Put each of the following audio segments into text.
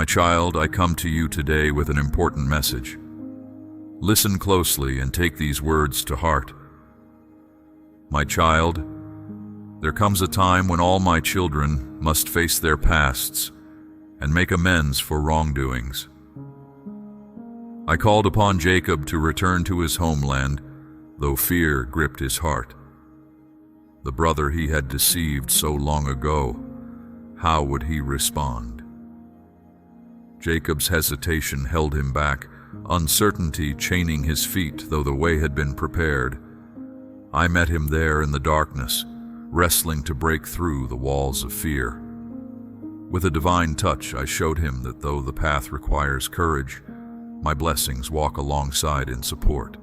child, I come to you today with an important message. Listen closely and take these words to heart. My child, there comes a time when all my children must face their pasts and make amends for wrongdoings. I called upon Jacob to return to his homeland, though fear gripped his heart. The brother he had deceived so long ago, how would he respond? Jacob's hesitation held him back, uncertainty chaining his feet, though the way had been prepared. I met him there in the darkness, wrestling to break through the walls of fear. With a divine touch, I showed him that though the path requires courage, my blessings walk alongside in support.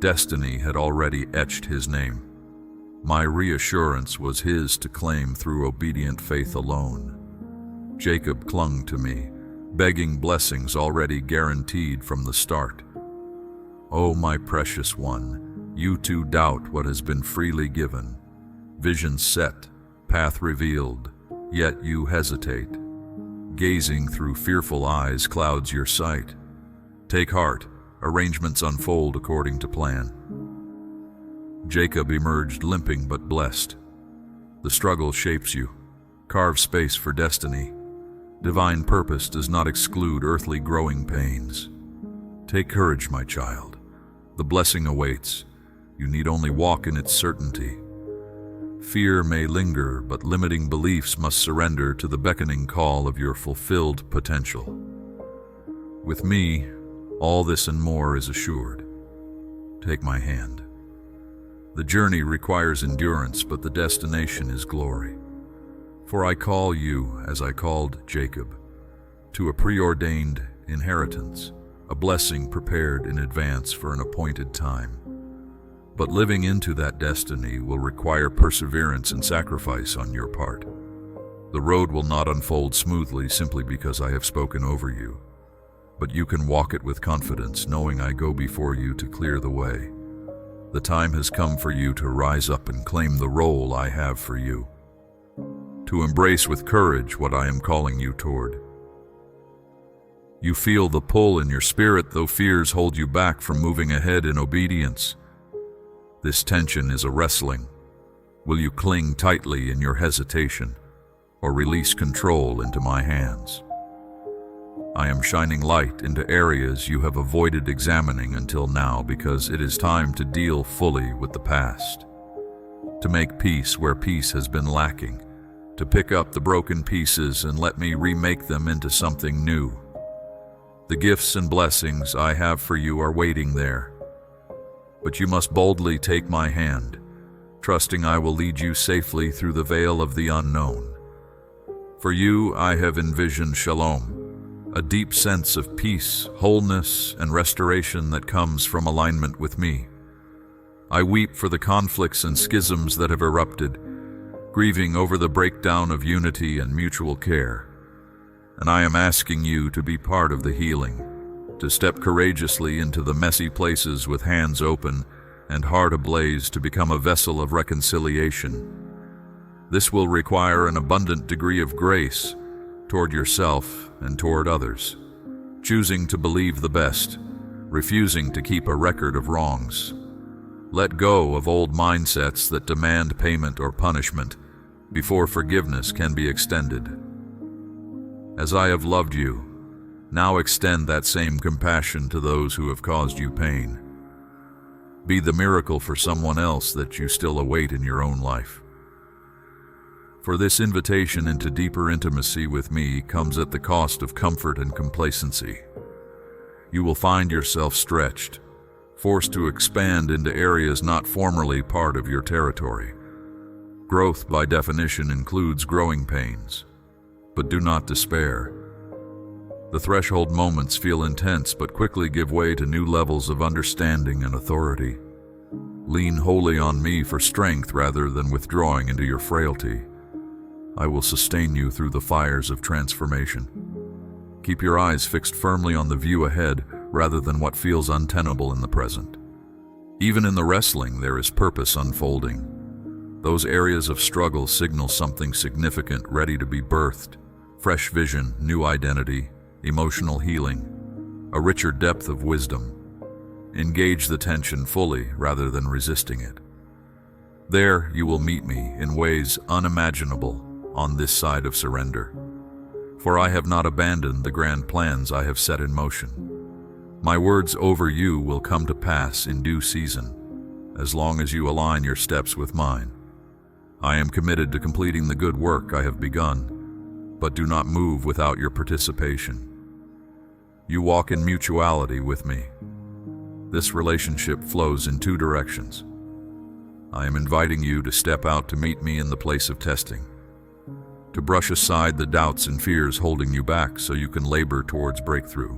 Destiny had already etched his name. My reassurance was his to claim through obedient faith alone. Jacob clung to me, begging blessings already guaranteed from the start. Oh, my precious one, you too doubt what has been freely given. Vision set, path revealed, yet you hesitate. Gazing through fearful eyes clouds your sight. Take heart, arrangements unfold according to plan. Jacob emerged limping but blessed. The struggle shapes you, carves space for destiny. Divine purpose does not exclude earthly growing pains. Take courage, my child. The blessing awaits. You need only walk in its certainty. Fear may linger, but limiting beliefs must surrender to the beckoning call of your fulfilled potential. With me, all this and more is assured. Take my hand. The journey requires endurance, but the destination is glory. For I call you, as I called Jacob, to a preordained inheritance, a blessing prepared in advance for an appointed time. But living into that destiny will require perseverance and sacrifice on your part. The road will not unfold smoothly simply because I have spoken over you, but you can walk it with confidence, knowing I go before you to clear the way. The time has come for you to rise up and claim the role I have for you, to embrace with courage what I am calling you toward. You feel the pull in your spirit, though fears hold you back from moving ahead in obedience. This tension is a wrestling. Will you cling tightly in your hesitation, or release control into my hands? I am shining light into areas you have avoided examining until now, because it is time to deal fully with the past, to make peace where peace has been lacking, to pick up the broken pieces and let me remake them into something new. The gifts and blessings I have for you are waiting there, but you must boldly take my hand, trusting I will lead you safely through the veil of the unknown. For you, I have envisioned shalom, a deep sense of peace, wholeness, and restoration that comes from alignment with me. I weep for the conflicts and schisms that have erupted, grieving over the breakdown of unity and mutual care. And I am asking you to be part of the healing, to step courageously into the messy places with hands open and heart ablaze to become a vessel of reconciliation. This will require an abundant degree of grace toward yourself and toward others, choosing to believe the best, refusing to keep a record of wrongs. Let go of old mindsets that demand payment or punishment before forgiveness can be extended. As I have loved you, now extend that same compassion to those who have caused you pain. Be the miracle for someone else that you still await in your own life. For this invitation into deeper intimacy with me comes at the cost of comfort and complacency. You will find yourself stretched, forced to expand into areas not formerly part of your territory. Growth, by definition, includes growing pains, but do not despair. The threshold moments feel intense but quickly give way to new levels of understanding and authority. Lean wholly on me for strength rather than withdrawing into your frailty. I will sustain you through the fires of transformation. Keep your eyes fixed firmly on the view ahead rather than what feels untenable in the present. Even in the wrestling, there is purpose unfolding. Those areas of struggle signal something significant ready to be birthed. fresh vision, new identity, emotional healing, a richer depth of wisdom. Engage the tension fully rather than resisting it. There you will meet me in ways unimaginable on this side of surrender. For I have not abandoned the grand plans I have set in motion. My words over you will come to pass in due season, as long as you align your steps with mine. I am committed to completing the good work I have begun, but do not move without your participation. You walk in mutuality with me. This relationship flows in two directions. I am inviting you to step out to meet me in the place of testing, to brush aside the doubts and fears holding you back so you can labor towards breakthrough.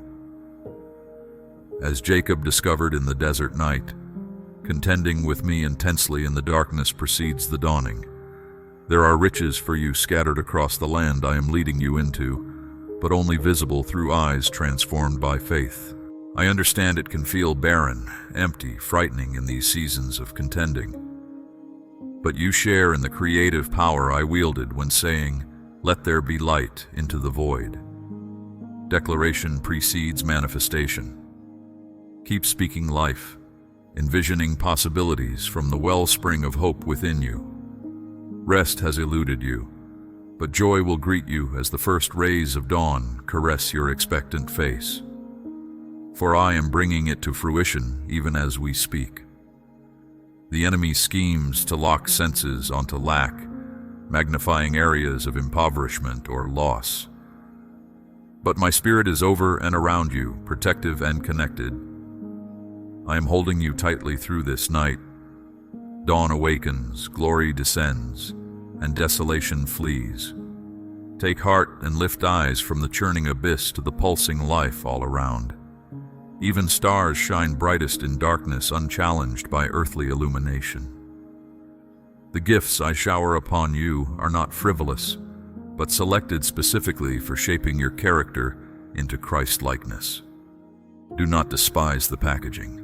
As Jacob discovered in the desert night, contending with me intensely in the darkness precedes the dawning. There are riches for you scattered across the land I am leading you into, but only visible through eyes transformed by faith. I understand it can feel barren, empty, frightening in these seasons of contending. But you share in the creative power I wielded when saying, "Let there be light," into the void. Declaration precedes manifestation. Keep speaking life, envisioning possibilities from the wellspring of hope within you. Rest has eluded you, but joy will greet you as the first rays of dawn caress your expectant face. For I am bringing it to fruition even as we speak. The enemy schemes to lock senses onto lack, magnifying areas of impoverishment or loss. But my spirit is over and around you, protective and connected. I am holding you tightly through this night. Dawn awakens, glory descends, and desolation flees. Take heart and lift eyes from the churning abyss to the pulsing life all around. Even stars shine brightest in darkness, unchallenged by earthly illumination. The gifts I shower upon you are not frivolous, but selected specifically for shaping your character into Christ-likeness. Do not despise the packaging.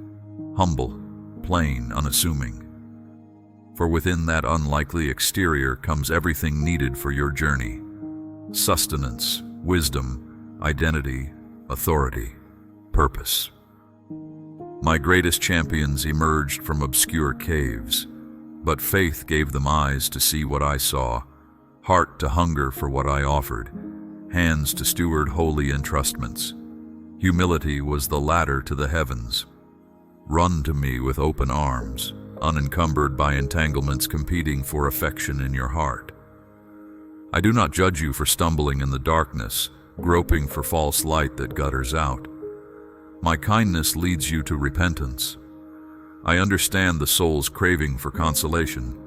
Humble, plain, unassuming. For within that unlikely exterior comes everything needed for your journey: sustenance, wisdom, identity, authority, purpose. My greatest champions emerged from obscure caves, but faith gave them eyes to see what I saw, heart to hunger for what I offered, hands to steward holy entrustments. Humility was the ladder to the heavens. Run to me with open arms, unencumbered by entanglements competing for affection in your heart. I do not judge you for stumbling in the darkness, groping for false light that gutters out. My kindness leads you to repentance. I understand the soul's craving for consolation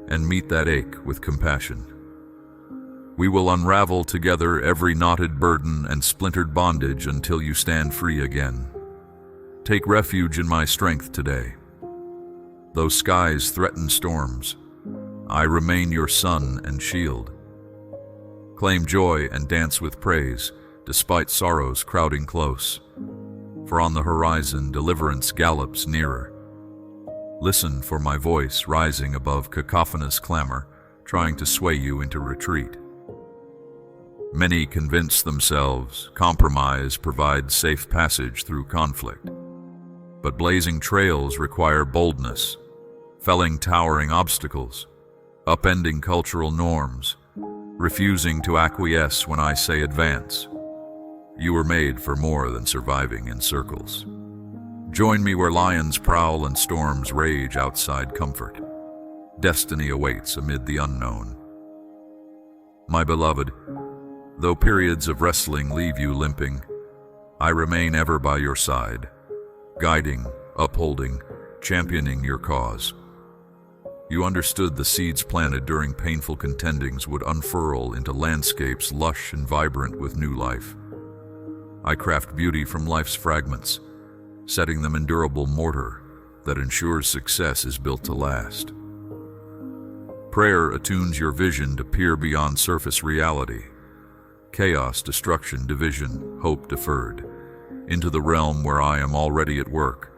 and meet that ache with compassion. We will unravel together every knotted burden and splintered bondage until you stand free again. Take refuge in my strength today. Though skies threaten storms, I remain your sun and shield. Claim joy and dance with praise, despite sorrows crowding close. For on the horizon deliverance gallops nearer. Listen for my voice rising above cacophonous clamor, trying to sway you into retreat. Many convince themselves compromise provides safe passage through conflict. But blazing trails require boldness, felling towering obstacles, upending cultural norms, refusing to acquiesce when I say advance. You were made for more than surviving in circles. Join me where lions prowl and storms rage outside comfort. Destiny awaits amid the unknown. My beloved, though periods of wrestling leave you limping, I remain ever by your side, guiding, upholding, championing your cause. You understood the seeds planted during painful contendings would unfurl into landscapes lush and vibrant with new life. I craft beauty from life's fragments, setting them in durable mortar that ensures success is built to last. Prayer attunes your vision to peer beyond surface reality. Chaos, destruction, division, hope deferred, into the realm where I am already at work,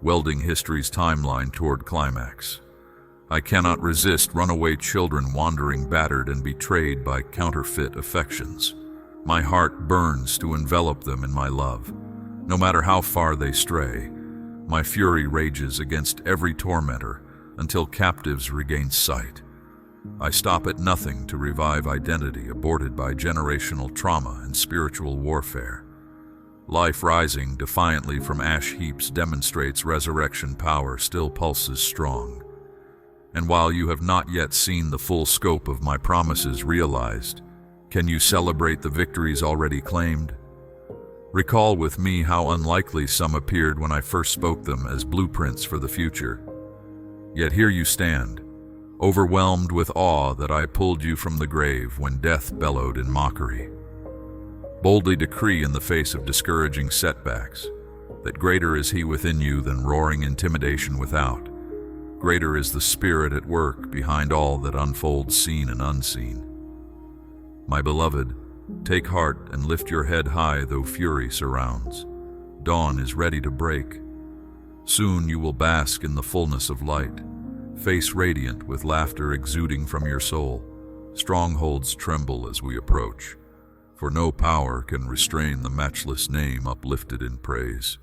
welding history's timeline toward climax. I cannot resist runaway children wandering battered and betrayed by counterfeit affections. My heart burns to envelop them in my love. No matter how far they stray, my fury rages against every tormentor until captives regain sight. I stop at nothing to revive identity aborted by generational trauma and spiritual warfare. Life rising defiantly from ash heaps demonstrates resurrection power still pulses strong. And while you have not yet seen the full scope of my promises realized, can you celebrate the victories already claimed? Recall with me how unlikely some appeared when I first spoke them as blueprints for the future. Yet here you stand, overwhelmed with awe that I pulled you from the grave when death bellowed in mockery. Boldly decree in the face of discouraging setbacks that greater is he within you than roaring intimidation without. Greater is the spirit at work behind all that unfolds seen and unseen. My beloved, take heart and lift your head high though fury surrounds. Dawn is ready to break. Soon you will bask in the fullness of light, face radiant with laughter exuding from your soul. Strongholds tremble as we approach, for no power can restrain the matchless name uplifted in praise.